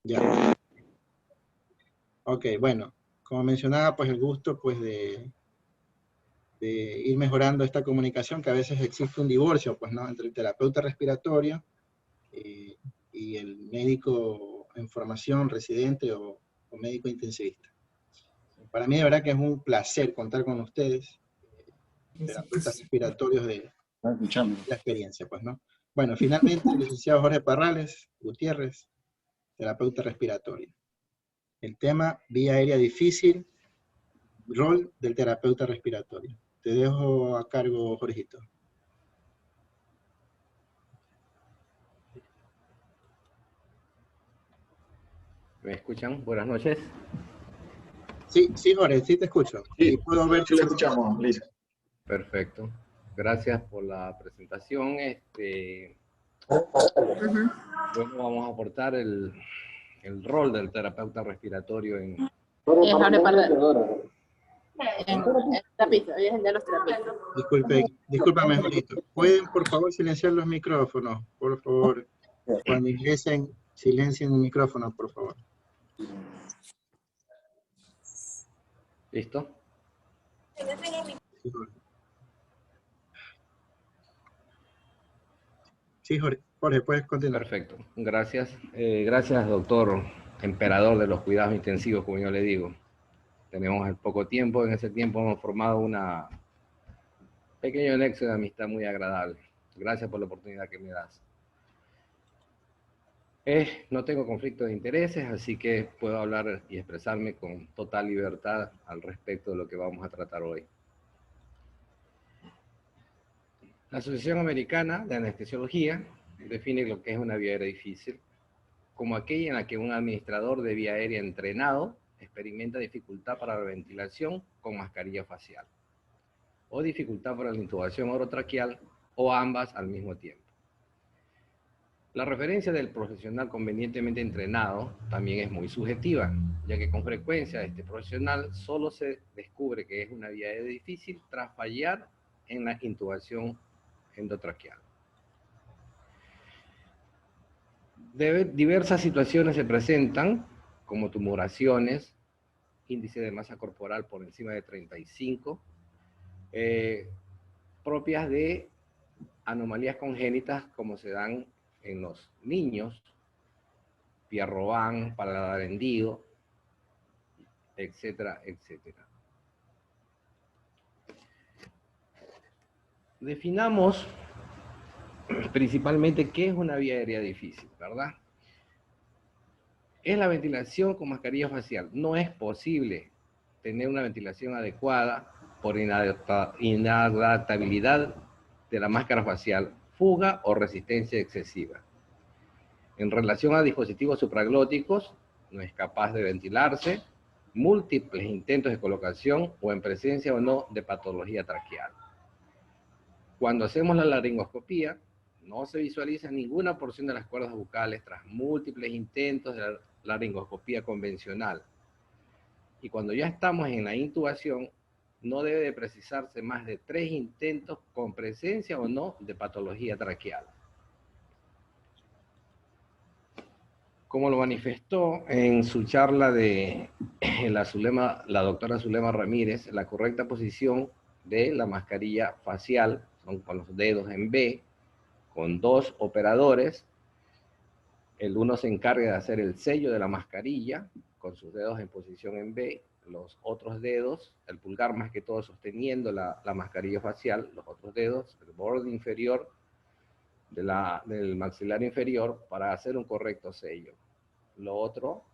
Ya. Ok, bueno, como mencionaba, pues el gusto pues de ir mejorando esta comunicación, que a veces existe un divorcio, pues, ¿no? Entre el terapeuta respiratorio eh, y el médico en formación, residente o médico intensivista. Para mí de verdad que es un placer contar con ustedes, terapeutas respiratorios de la experiencia, pues, ¿no? Bueno, finalmente, el licenciado Jorge Parrales Gutiérrez, terapeuta respiratorio. El tema, vía aérea difícil, rol del terapeuta respiratorio. Te dejo a cargo, Jorgito. ¿Me escuchan? Buenas noches. Sí, sí, Jorge, sí te escucho. Sí, Y puedo ver sí lo escuchamos, listo. Perfecto. Gracias por la presentación. Luego vamos a aportar el rol del terapeuta respiratorio en... Discúlpame, Jorgito. ¿Pueden, por favor, silenciar los micrófonos? Por favor, cuando ingresen, silencien el micrófono, por favor. ¿Listo? Sí, Jorge, puedes continuar. Perfecto. Gracias. Gracias, doctor emperador de los cuidados intensivos, como yo le digo. Tenemos poco tiempo. En ese tiempo hemos formado una pequeño nexo de amistad muy agradable. Gracias por la oportunidad que me das. No tengo conflicto de intereses, así que puedo hablar y expresarme con total libertad al respecto de lo que vamos a tratar hoy. La Asociación Americana de Anestesiología define lo que es una vía aérea difícil como aquella en la que un administrador de vía aérea entrenado experimenta dificultad para la ventilación con mascarilla facial, o dificultad para la intubación orotraqueal, o ambas al mismo tiempo. La referencia del profesional convenientemente entrenado también es muy subjetiva, ya que con frecuencia este profesional solo se descubre que es una vía aérea difícil tras fallar en la intubación endotraqueal. Diversas situaciones se presentan, como tumoraciones, índice de masa corporal por encima de 35, propias de anomalías congénitas como se dan en los niños, Pierre-Robin, paladar hendido, etcétera, etcétera. Definamos principalmente qué es una vía aérea difícil, ¿verdad? Es la ventilación con mascarilla facial. No es posible tener una ventilación adecuada por inadaptabilidad de la máscara facial, fuga o resistencia excesiva. En relación a dispositivos supraglóticos, no es capaz de ventilarse, múltiples intentos de colocación o en presencia o no de patología traqueal. Cuando hacemos la laringoscopía, no se visualiza ninguna porción de las cuerdas bucales tras múltiples intentos de la laringoscopía convencional. Y cuando ya estamos en la intubación, no debe de precisarse más de 3 intentos con presencia o no de patología traqueal. Como lo manifestó en su charla de la doctora Zulema Ramírez, la correcta posición de la mascarilla facial son con los dedos en B, con 2 operadores. El uno se encarga de hacer el sello de la mascarilla, con sus dedos en posición en B, los otros dedos, el pulgar más que todo sosteniendo la mascarilla facial, los otros dedos, el borde inferior del maxilar inferior para hacer un correcto sello. El otro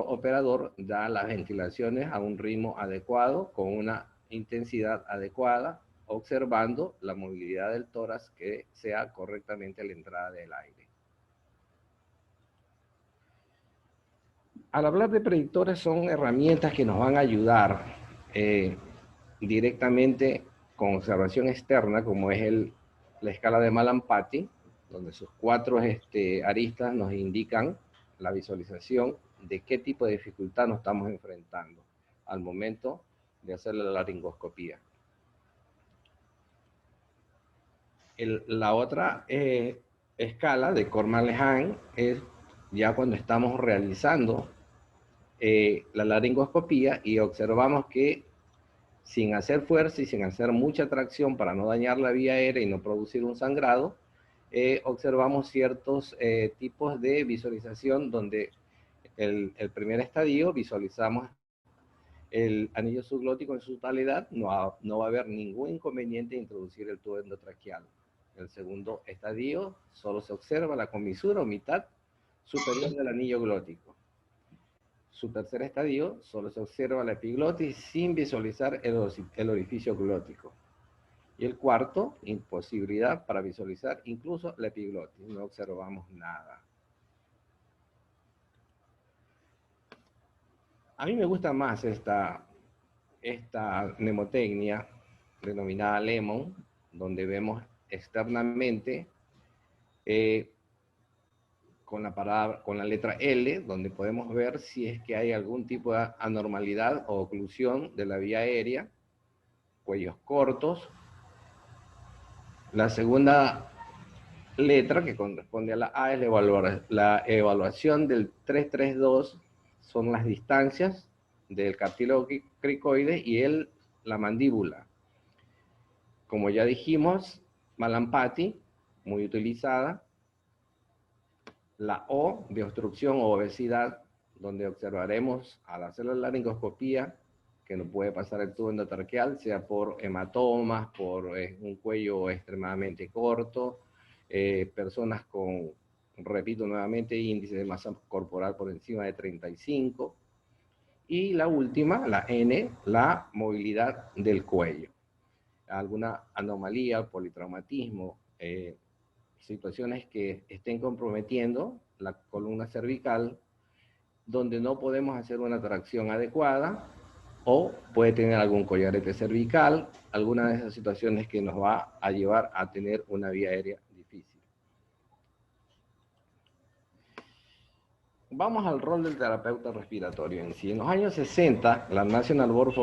operador da las ventilaciones a un ritmo adecuado, con una intensidad adecuada, observando la movilidad del tórax que sea correctamente la entrada del aire. Al hablar de predictores, son herramientas que nos van a ayudar directamente con observación externa, como es la escala de Mallampati, donde sus 4 aristas nos indican la visualización de qué tipo de dificultad nos estamos enfrentando al momento de hacer la laringoscopía. La otra escala de Korman-Lehane es ya cuando estamos realizando la laringoscopía y observamos que sin hacer fuerza y sin hacer mucha tracción para no dañar la vía aérea y no producir un sangrado, observamos ciertos tipos de visualización donde el primer estadio visualizamos el anillo subglótico en su totalidad, no va a haber ningún inconveniente en introducir el tubo endotraqueal. El segundo estadio solo se observa la comisura o mitad superior del anillo glótico. Su tercer estadio solo se observa la epiglotis sin visualizar el orificio glótico. Y el cuarto, imposibilidad para visualizar incluso la epiglotis, no observamos nada. A mí me gusta más esta mnemotecnia denominada Lemon, donde vemos externamente con la letra L, donde podemos ver si es que hay algún tipo de anormalidad o oclusión de la vía aérea, cuellos cortos. La segunda letra, que corresponde a la A, es la evaluación del 332, son las distancias del cartílago cricoide y la mandíbula. Como ya dijimos, Mallampati, muy utilizada. La O de obstrucción o obesidad, donde observaremos al hacer la laringoscopía que no puede pasar el tubo endotraqueal, sea por hematomas, por un cuello extremadamente corto, personas con, repito nuevamente, índice de masa corporal por encima de 35. Y la última, la N, la movilidad del cuello. Alguna anomalía, politraumatismo, situaciones que estén comprometiendo la columna cervical, donde no podemos hacer una tracción adecuada, o puede tener algún collarete cervical, alguna de esas situaciones que nos va a llevar a tener una vía aérea difícil. Vamos al rol del terapeuta respiratorio en sí. En los años 60, la National Board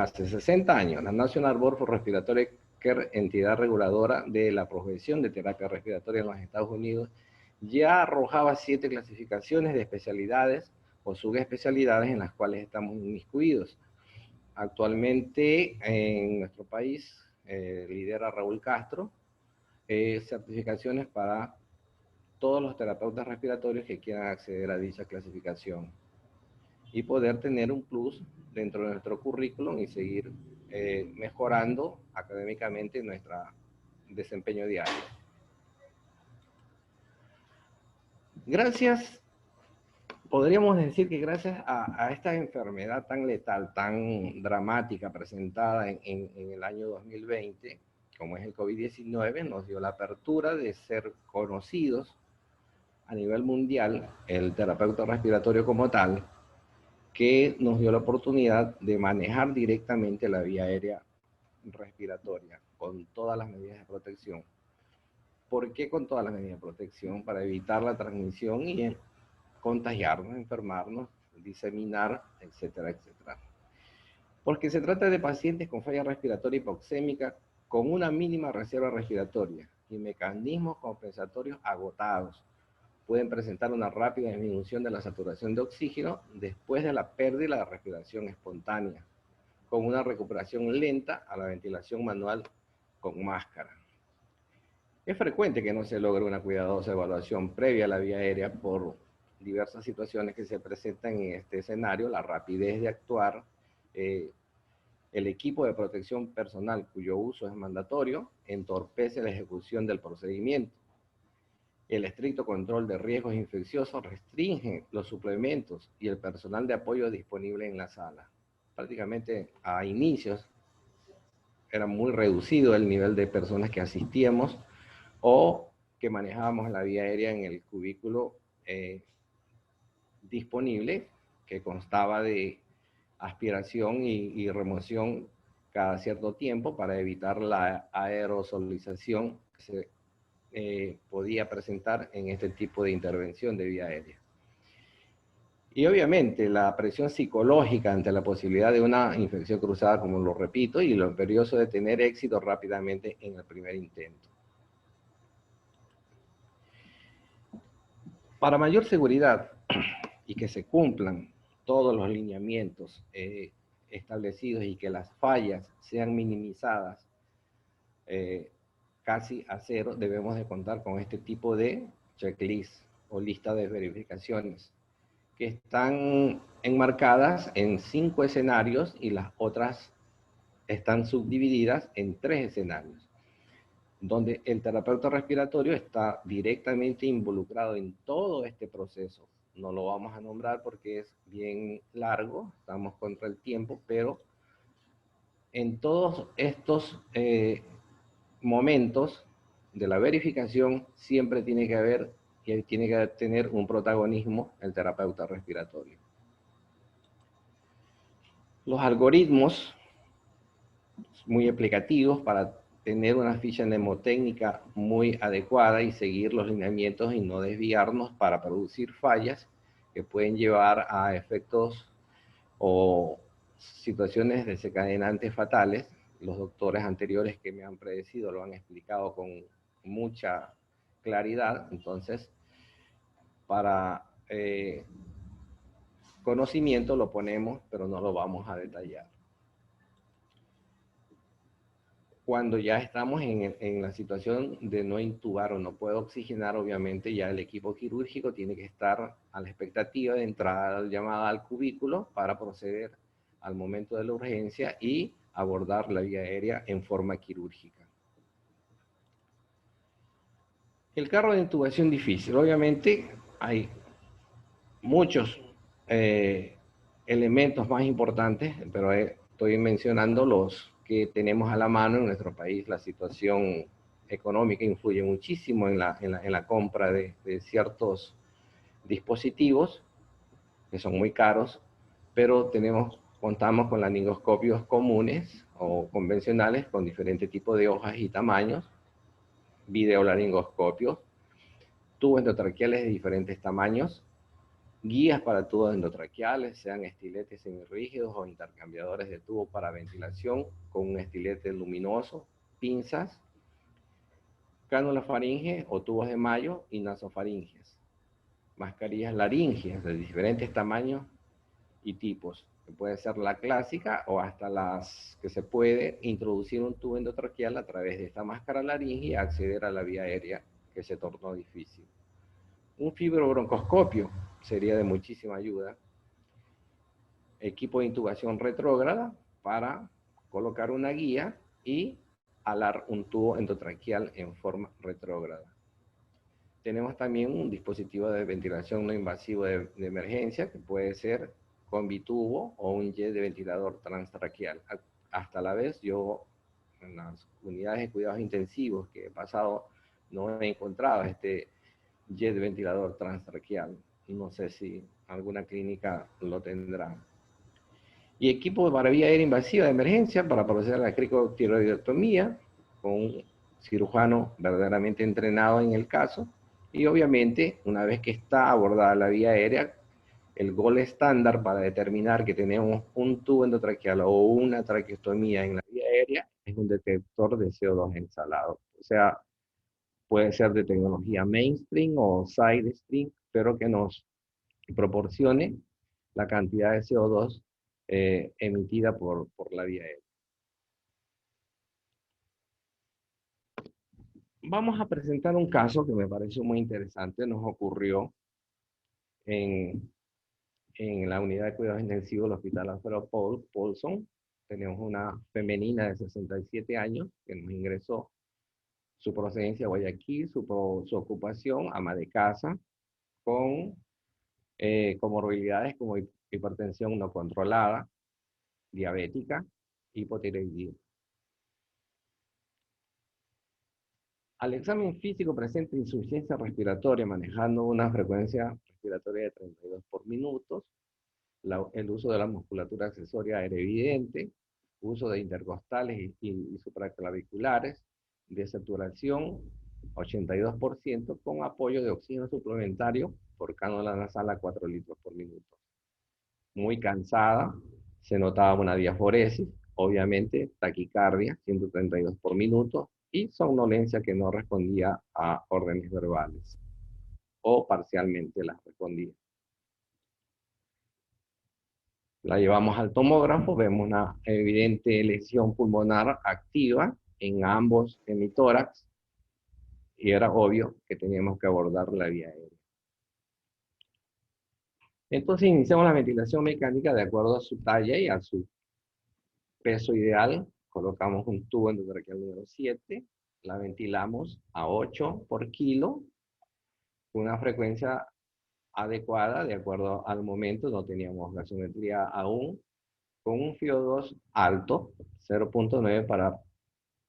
hace 60 años, la National Board for Respiratory Care, entidad reguladora de la profesión de terapia respiratoria en los Estados Unidos, ya arrojaba 7 clasificaciones de especialidades o subespecialidades en las cuales estamos inmiscuidos. Actualmente en nuestro país lidera Raúl Castro certificaciones para todos los terapeutas respiratorios que quieran acceder a dicha clasificación y poder tener un plus dentro de nuestro currículum y seguir mejorando académicamente nuestro desempeño diario. Podríamos decir que gracias a esta enfermedad tan letal, tan dramática presentada en el año 2020, como es el COVID-19, nos dio la apertura de ser conocidos a nivel mundial, el terapeuta respiratorio como tal, que nos dio la oportunidad de manejar directamente la vía aérea respiratoria con todas las medidas de protección. ¿Por qué con todas las medidas de protección? Para evitar la transmisión y contagiarnos, enfermarnos, diseminar, etcétera, etcétera. Porque se trata de pacientes con falla respiratoria hipoxémica con una mínima reserva respiratoria y mecanismos compensatorios agotados. Pueden presentar una rápida disminución de la saturación de oxígeno después de la pérdida de la respiración espontánea, con una recuperación lenta a la ventilación manual con máscara. Es frecuente que no se logre una cuidadosa evaluación previa a la vía aérea por diversas situaciones que se presentan en este escenario, la rapidez de actuar, el equipo de protección personal cuyo uso es mandatorio entorpece la ejecución del procedimiento. El estricto control de riesgos infecciosos restringe los suplementos y el personal de apoyo disponible en la sala. Prácticamente a inicios era muy reducido el nivel de personas que asistíamos o que manejábamos la vía aérea en el cubículo disponible, que constaba de aspiración y remoción cada cierto tiempo para evitar la aerosolización que se podía presentar en este tipo de intervención de vía aérea. Y obviamente la presión psicológica ante la posibilidad de una infección cruzada, como lo repito, y lo imperioso de tener éxito rápidamente en el primer intento. Para mayor seguridad y que se cumplan todos los lineamientos establecidos y que las fallas sean minimizadas casi a cero, debemos de contar con este tipo de checklist o lista de verificaciones que están enmarcadas en 5 escenarios y las otras están subdivididas en 3 escenarios, donde el terapeuta respiratorio está directamente involucrado en todo este proceso. No lo vamos a nombrar porque es bien largo, estamos contra el tiempo, pero en todos estos momentos de la verificación siempre tiene que haber y tiene que tener un protagonismo el terapeuta respiratorio. Los algoritmos muy aplicativos para tener una ficha mnemotécnica muy adecuada y seguir los lineamientos y no desviarnos para producir fallas que pueden llevar a efectos o situaciones desencadenantes fatales. Los doctores anteriores que me han predecido lo han explicado con mucha claridad. Entonces, para conocimiento lo ponemos, pero no lo vamos a detallar. Cuando ya estamos en la situación de no intubar o no puedo oxigenar, obviamente ya el equipo quirúrgico tiene que estar a la expectativa de entrada llamada al cubículo para proceder al momento de la urgencia y abordar la vía aérea en forma quirúrgica. El carro de intubación difícil. Obviamente hay muchos elementos más importantes, pero estoy mencionando los que tenemos a la mano en nuestro país. La situación económica influye muchísimo en la compra de ciertos dispositivos que son muy caros, pero contamos con laringoscopios comunes o convencionales con diferentes tipos de hojas y tamaños, videolaringoscopios, tubos endotraqueales de diferentes tamaños, guías para tubos endotraqueales, sean estiletes semirrígidos o intercambiadores de tubo para ventilación con un estilete luminoso, pinzas, cánula faringe o tubos de mayo y nasofaringes, mascarillas laringeas de diferentes tamaños y tipos, que puede ser la clásica o hasta las que se puede introducir un tubo endotraqueal a través de esta máscara laringe y acceder a la vía aérea que se tornó difícil. Un fibrobroncoscopio sería de muchísima ayuda. Equipo de intubación retrógrada para colocar una guía y alar un tubo endotraqueal en forma retrógrada. Tenemos también un dispositivo de ventilación no invasivo de emergencia que puede ser con bitubo o un jet de ventilador transtraqueal. Hasta la vez yo en las unidades de cuidados intensivos que he pasado no he encontrado este jet de ventilador transtraqueal. No sé si alguna clínica lo tendrá. Y equipo para vía aérea invasiva de emergencia para proceder a la cricotiroidectomía con un cirujano verdaderamente entrenado en el caso. Y obviamente, una vez que está abordada la vía aérea, el gol estándar para determinar que tenemos un tubo endotraqueal o una traqueostomía en la vía aérea es un detector de CO2 exhalado. O sea, puede ser de tecnología mainstream o side stream, pero que nos proporcione la cantidad de CO2 emitida por la vía aérea. Vamos a presentar un caso que me pareció muy interesante. Nos ocurrió en la unidad de cuidados intensivos del Hospital Alfredo Paulson. Tenemos una femenina de 67 años que nos ingresó. Su procedencia Guayaquil, su ocupación, ama de casa, con comorbilidades como hipertensión no controlada, diabética, hipotiroidismo. Al examen físico presenta insuficiencia respiratoria manejando una frecuencia respiratoria de 32 por minuto, el uso de la musculatura accesoria era evidente, uso de intercostales y supraclaviculares, desaturación 82% con apoyo de oxígeno suplementario por cánula nasal a 4 litros por minuto. Muy cansada, se notaba una diaforesis, obviamente taquicardia 132 por minuto y somnolencia que no respondía a órdenes verbales. o parcialmente las respondidas. La llevamos al tomógrafo, vemos una evidente lesión pulmonar activa en ambos hemitórax y era obvio que teníamos que abordar la vía aérea. Entonces iniciamos la ventilación mecánica de acuerdo a su talla y a su peso ideal. Colocamos un tubo endotraqueal número 7, la ventilamos a 8 por kilo, con una frecuencia adecuada, de acuerdo al momento, no teníamos gasometría aún, con un FiO2 alto, 0.9, para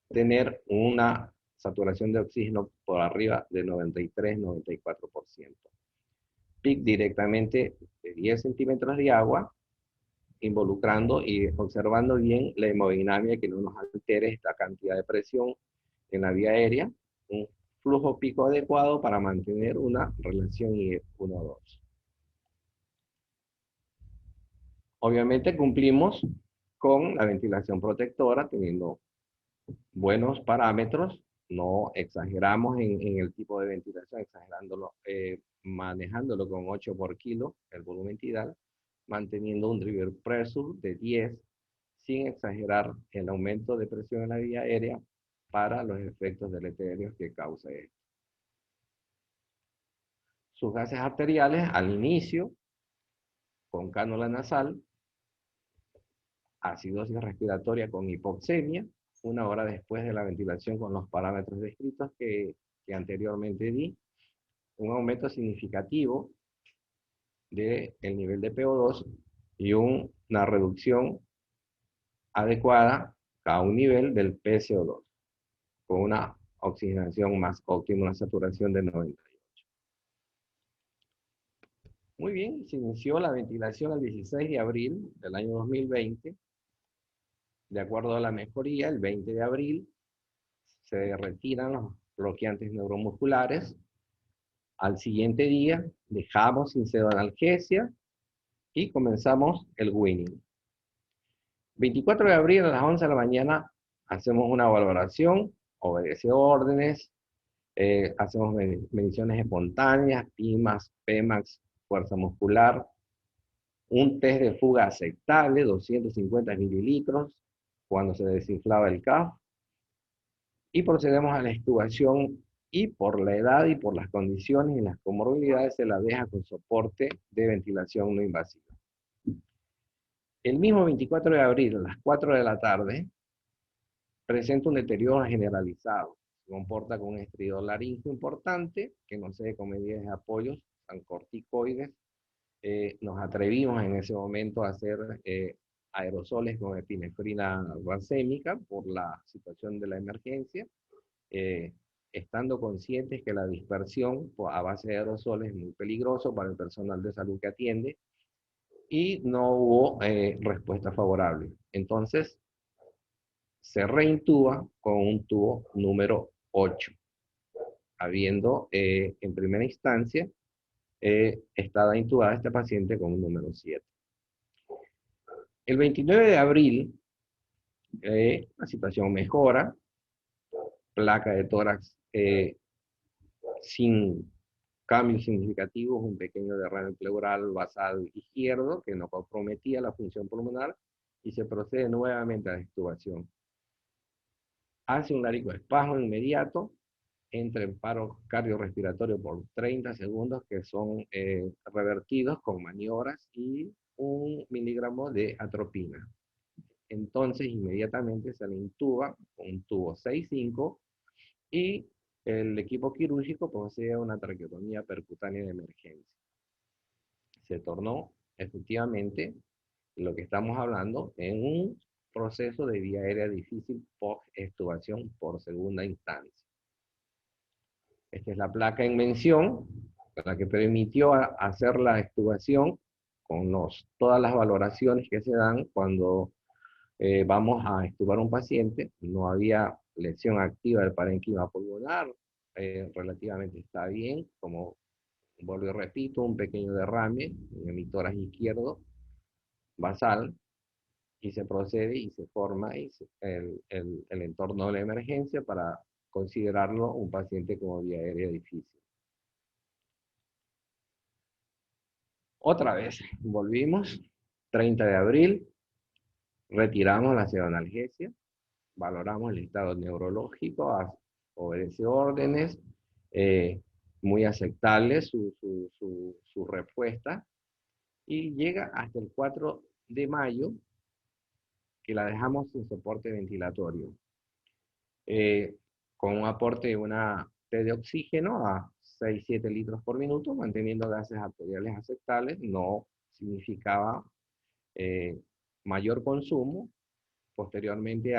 tener una saturación de oxígeno por arriba de 93-94%. PIC directamente de 10 centímetros de agua, involucrando y observando bien la hemodinamia, que no nos altere esta cantidad de presión en la vía aérea, un flujo pico adecuado para mantener una relación I1-2. Obviamente cumplimos con la ventilación protectora, teniendo buenos parámetros, no exageramos en el tipo de ventilación, exagerándolo, manejándolo con 8 por kilo, el volumen tidal, manteniendo un driver pressure de 10, sin exagerar el aumento de presión en la vía aérea para los efectos deleterios que causa esto. Sus gases arteriales al inicio, con cánula nasal, acidosis respiratoria con hipoxemia, 1 hora después de la ventilación con los parámetros descritos que anteriormente di, un aumento significativo del nivel de PO2 y una reducción adecuada a un nivel del PCO2, con una oxigenación más óptima, una saturación de 98. Muy bien, se inició la ventilación el 16 de abril del año 2020. De acuerdo a la mejoría, el 20 de abril se retiran los bloqueantes neuromusculares. Al siguiente día dejamos sin pseudoanalgesia y comenzamos el weaning. 24 de abril a las 11 de la mañana hacemos una valoración, obedece órdenes, hacemos mediciones espontáneas, IMAX, PMAX, fuerza muscular, un test de fuga aceptable, 250 mililitros, cuando se desinflaba el CAF, y procedemos a la extubación, y por la edad y por las condiciones y las comorbilidades se la deja con soporte de ventilación no invasiva. El mismo 24 de abril a las 4 de la tarde presenta un deterioro generalizado. Se comporta con un estridor laríngeo importante que no se con medidas de apoyos, tan corticoides. Nos atrevimos en ese momento a hacer aerosoles con epinefrina racémica por la situación de la emergencia, estando conscientes que la dispersión a base de aerosoles es muy peligroso para el personal de salud que atiende, y no hubo respuesta favorable. Entonces, se reintuba con un tubo número 8, habiendo en primera instancia estaba intubada esta paciente con un número 7. El 29 de abril, la situación mejora, placa de tórax sin cambios significativos, un pequeño derrame pleural basal izquierdo que no comprometía la función pulmonar, y se procede nuevamente a la extubación. Hace un laricoespasmo inmediato, entra en paro cardiorrespiratorio por 30 segundos, que son revertidos con maniobras y 1 miligramo de atropina. Entonces, inmediatamente se le intuba con un tubo 6.5 y el equipo quirúrgico procede a una traqueotomía percutánea de emergencia. Se tornó efectivamente lo que estamos hablando en un proceso de vía aérea difícil post-extubación por segunda instancia. Esta es la placa en mención, la que permitió hacer la extubación con todas las valoraciones que se dan cuando vamos a extubar a un paciente. No había lesión activa del parénquima pulmonar, relativamente está bien, como vuelvo y repito, un pequeño derrame en el hemitórax izquierdo basal, y se procede y se forma el entorno de la emergencia para considerarlo un paciente como vía aérea difícil. Otra vez, volvimos, 30 de abril, retiramos la pseudoanalgesia, valoramos el estado neurológico, obedeció órdenes, muy aceptable su respuesta, y llega hasta el 4 de mayo, que la dejamos sin soporte ventilatorio, con un aporte de una T de oxígeno a 6-7 litros por minuto, manteniendo gases arteriales aceptables. No significaba mayor consumo. Posteriormente,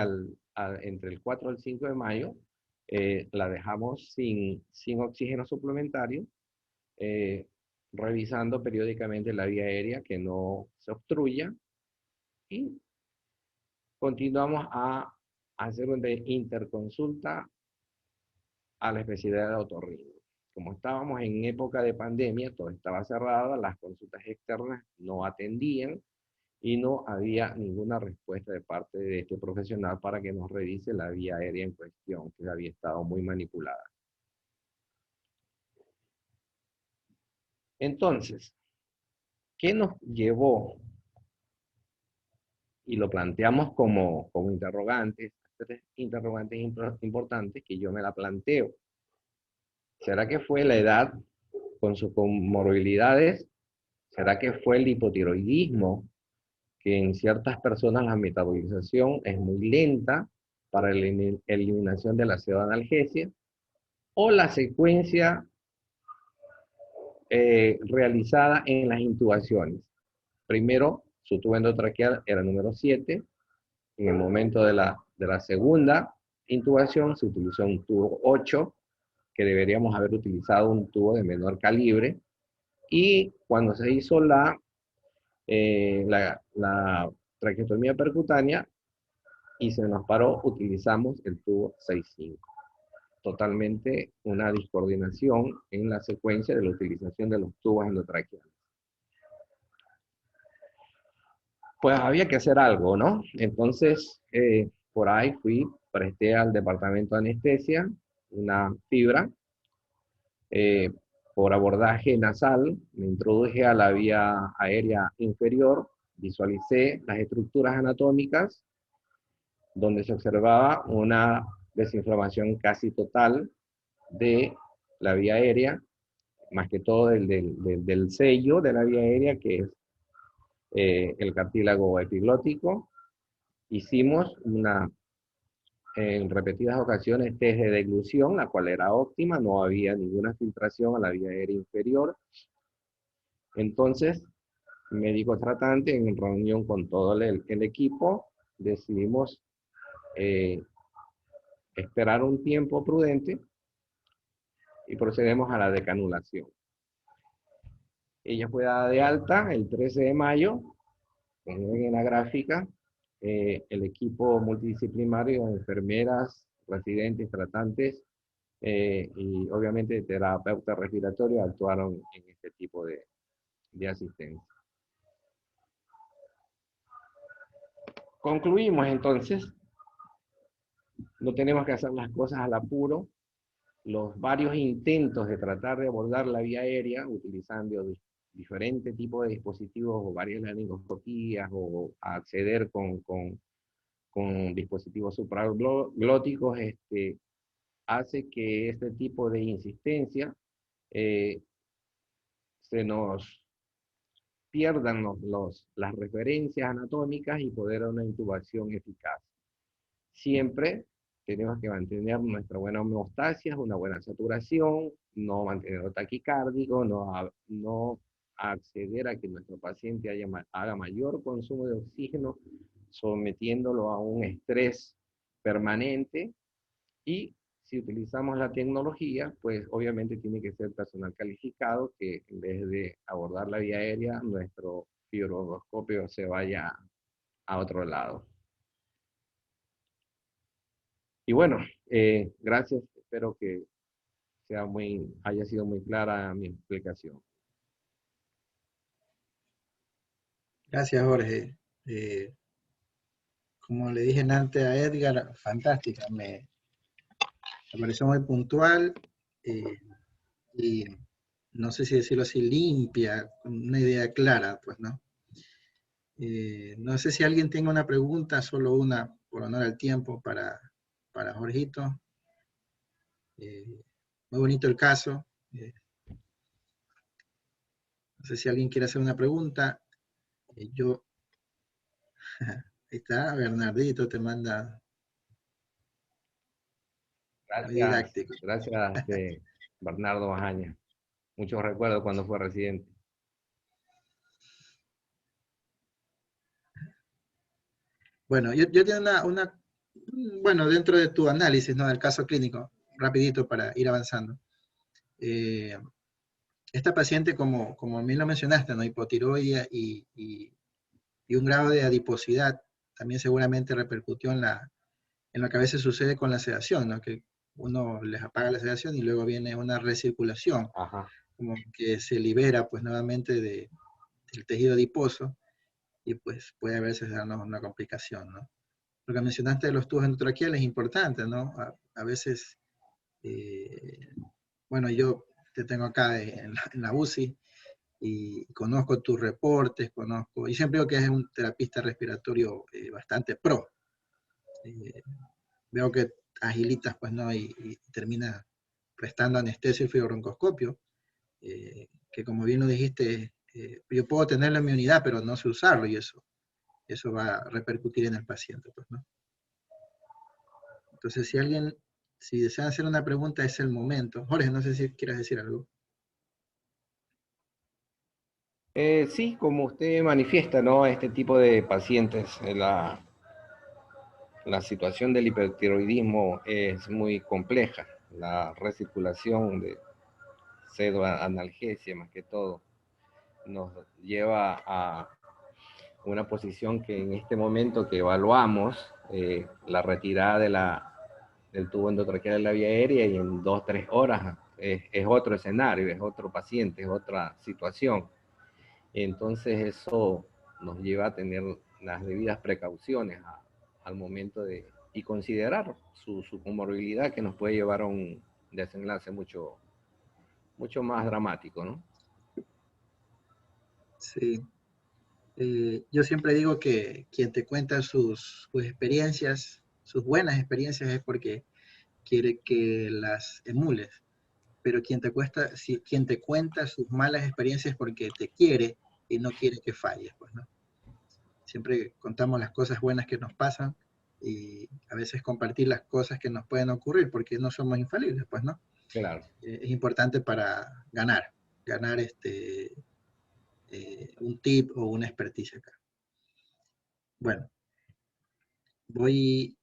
entre el 4 y el 5 de mayo, la dejamos sin oxígeno suplementario, revisando periódicamente la vía aérea que no se obstruya, y continuamos a hacer una interconsulta a la especialidad de otorrino. Como estábamos en época de pandemia, todo estaba cerrado, las consultas externas no atendían y no había ninguna respuesta de parte de este profesional para que nos revise la vía aérea en cuestión, que había estado muy manipulada. Entonces, ¿qué nos llevó? Y lo planteamos como interrogantes, tres interrogantes importantes que yo me la planteo. ¿Será que fue la edad con sus comorbilidades? ¿Será que fue el hipotiroidismo, que en ciertas personas la metabolización es muy lenta para la eliminación de la pseudoanalgesia? ¿O la secuencia realizada en las intubaciones? Primero, su tubo endotraqueal era número 7. En el momento de la segunda intubación se utilizó un tubo 8, que deberíamos haber utilizado un tubo de menor calibre. Y cuando se hizo la traqueotomía percutánea y se nos paró, utilizamos el tubo 6.5. Totalmente una discoordinación en la secuencia de la utilización de los tubos endotraqueales. Pues había que hacer algo, ¿no? Entonces, por ahí presté al departamento de anestesia una fibra, por abordaje nasal, me introduje a la vía aérea inferior, visualicé las estructuras anatómicas, donde se observaba una desinflamación casi total de la vía aérea, más que todo del sello de la vía aérea, que es el cartílago epiglótico. Hicimos en repetidas ocasiones test de deglución, la cual era óptima, no había ninguna filtración a la vía aérea inferior. Entonces, médico tratante, en reunión con todo el equipo, decidimos esperar un tiempo prudente y procedemos a la decanulación. Ella fue dada de alta el 13 de mayo, como ven en la gráfica. El equipo multidisciplinario, enfermeras, residentes, tratantes, y obviamente terapeutas respiratorios actuaron en este tipo de asistencia. Concluimos entonces, no tenemos que hacer las cosas al apuro. Los varios intentos de tratar de abordar la vía aérea utilizando diferentes tipos de dispositivos o varias laringoscopías o acceder con dispositivos supraglóticos, hace que este tipo de insistencia se nos pierdan las referencias anatómicas y poder dar una intubación eficaz. Siempre tenemos que mantener nuestra buena homeostasia, una buena saturación, no mantenerlo taquicárdico, no acceder a que nuestro paciente haga mayor consumo de oxígeno, sometiéndolo a un estrés permanente. Y si utilizamos la tecnología, pues obviamente tiene que ser personal calificado, que en vez de abordar la vía aérea, nuestro fibroscopio se vaya a otro lado. Y bueno, gracias, espero que haya sido muy clara mi explicación. Gracias, Jorge. Como le dije antes a Edgar, fantástica, me pareció muy puntual, y no sé si decirlo así, limpia, con una idea clara, pues, ¿no? No sé si alguien tiene una pregunta, solo una, por honor al tiempo, para Jorgito. Muy bonito el caso. No sé si alguien quiere hacer una pregunta. Yo, ahí está, Bernardito te manda, muy Gracias, didáctico. gracias, Bernardo Bajaña. Muchos recuerdos cuando fue residente. Bueno, yo tengo bueno, dentro de tu análisis, ¿no? Del caso clínico, rapidito para ir avanzando. Eh, Esta paciente, como bien lo mencionaste, ¿no? Hipotiroidea y un grado de adiposidad, también seguramente repercutió en lo que a veces sucede con la sedación, ¿no? Que uno les apaga la sedación y luego viene una recirculación, Ajá. como que se libera pues nuevamente del tejido adiposo y pues puede a veces darnos una complicación, ¿no? Lo que mencionaste de los tubos endotraqueales es importante, ¿no? A veces, eh, bueno, yo te tengo acá en la UCI y conozco tus reportes, y siempre digo que es un terapista respiratorio bastante pro. Eh, Veo que agilitas, pues, ¿no? Y termina prestando anestesia y fibrobroncoscopio, que como bien lo dijiste, yo puedo tenerlo en mi unidad, pero no sé usarlo y eso va a repercutir en el paciente, pues, ¿no? Entonces, si desean hacer una pregunta, es el momento. Jorge, no sé si quieres decir algo. Sí, como usted manifiesta, ¿no? Este tipo de pacientes, la situación del hipertiroidismo es muy compleja. La recirculación de pseudoanalgesia, más que todo, nos lleva a una posición que en este momento que evaluamos, la retirada del tubo endotraqueal de la vía aérea y en 2 o 3 horas es otro escenario, es otro paciente, es otra situación. Entonces eso nos lleva a tener las debidas precauciones al momento y considerar su comorbilidad que nos puede llevar a un desenlace mucho, mucho más dramático, ¿no? Sí. Yo siempre digo que quien te cuenta sus experiencias, sus buenas experiencias, es porque quiere que las emules. Pero quien te cuenta sus malas experiencias es porque te quiere y no quiere que falles, pues, ¿no? Siempre contamos las cosas buenas que nos pasan y a veces compartir las cosas que nos pueden ocurrir porque no somos infalibles, pues, ¿no? Claro. Es importante para ganar un tip o una experticia acá. Bueno, voy